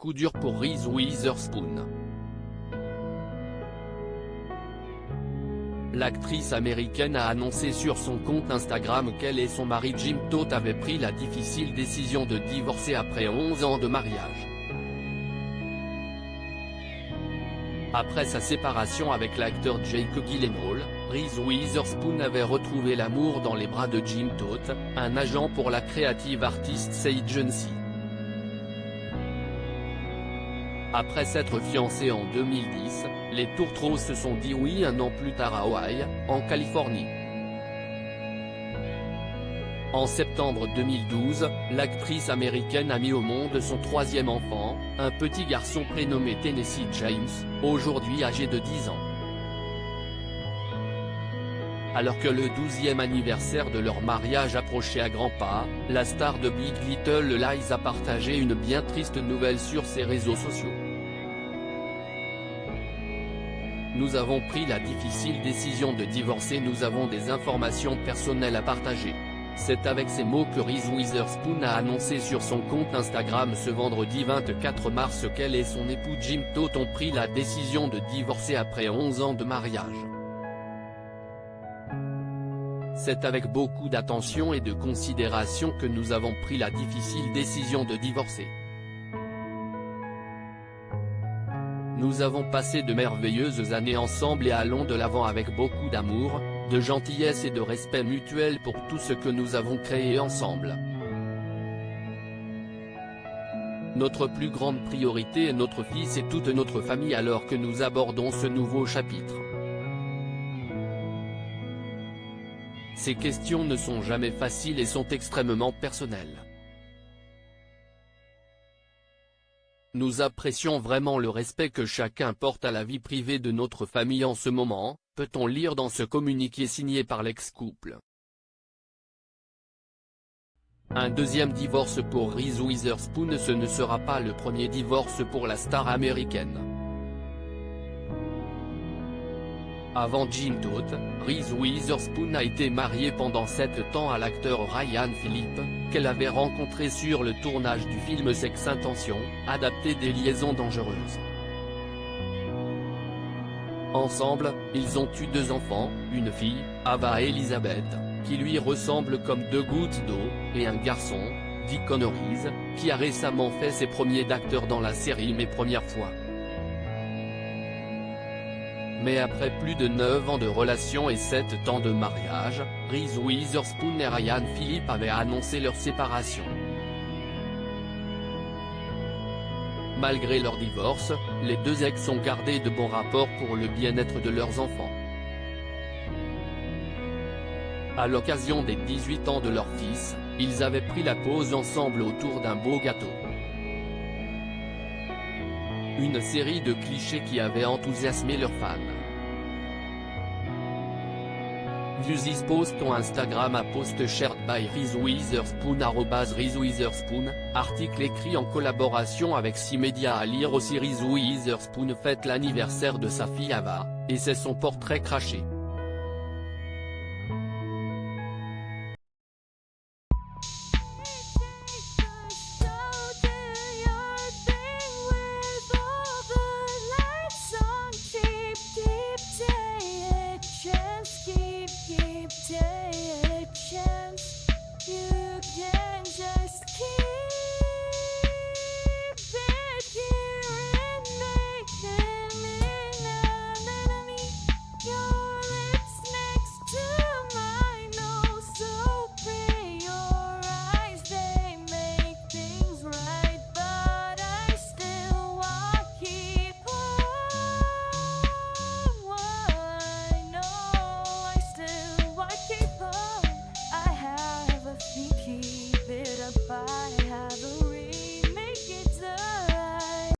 coup dur pour Reese Witherspoon. L'actrice américaine a annoncé sur son compte Instagram qu'elle et son mari Jim Toth avaient pris la difficile décision de divorcer après 11 ans de mariage. Après sa séparation avec l'acteur Jake Gyllenhaal, Reese Witherspoon avait retrouvé l'amour dans les bras de Jim Toth, un agent pour la Creative Artists Agency. Après s'être fiancés en 2010, les tourtereaux se sont dit oui un an plus tard à Hawaï, en Californie. En septembre 2012, l'actrice américaine a mis au monde son troisième enfant, un petit garçon prénommé Tennessee James, aujourd'hui âgé de 10 ans. Alors que le 12e anniversaire de leur mariage approchait à grands pas, la star de Big Little Lies a partagé une bien triste nouvelle sur ses réseaux sociaux. Nous avons pris la difficile décision de divorcer, nous avons des informations personnelles à partager. C'est avec ces mots que Reese Witherspoon a annoncé sur son compte Instagram ce vendredi 24 mars qu'elle et son époux Jim Toth ont pris la décision de divorcer après 11 ans de mariage. C'est avec beaucoup d'attention et de considération que nous avons pris la difficile décision de divorcer. Nous avons passé de merveilleuses années ensemble et allons de l'avant avec beaucoup d'amour, de gentillesse et de respect mutuel pour tout ce que nous avons créé ensemble. Notre plus grande priorité est notre fils et toute notre famille alors que nous abordons ce nouveau chapitre. Ces questions ne sont jamais faciles et sont extrêmement personnelles. Nous apprécions vraiment le respect que chacun porte à la vie privée de notre famille en ce moment, peut-on lire dans ce communiqué signé par l'ex-couple. Un deuxième divorce pour Reese Witherspoon. Ce ne sera pas le premier divorce pour la star américaine. Avant Jim Toth, Reese Witherspoon a été mariée pendant 7 ans à l'acteur Ryan Phillippe, qu'elle avait rencontré sur le tournage du film Sex Intention, adapté des Liaisons dangereuses. Ensemble, ils ont eu 2 enfants, une fille, Ava Elizabeth, qui lui ressemble comme 2 gouttes d'eau, et un garçon, Deacon Reese, qui a récemment fait ses premiers d'acteur dans la série Mes premières fois. Mais après plus de 9 ans de relation et 7 ans de mariage, Reese Witherspoon et Ryan Phillippe avaient annoncé leur séparation. Malgré leur divorce, les 2 ex ont gardé de bons rapports pour le bien-être de leurs enfants. À l'occasion des 18 ans de leur fils, ils avaient pris la pause ensemble autour d'un beau gâteau. Une série de clichés qui avait enthousiasmé leurs fans. View this post on Instagram à post shared by Reese Witherspoon @Reese Witherspoon, article écrit en collaboration avec 6 médias à lire aussi. Reese Witherspoon fête l'anniversaire de sa fille Ava, et c'est son portrait craché.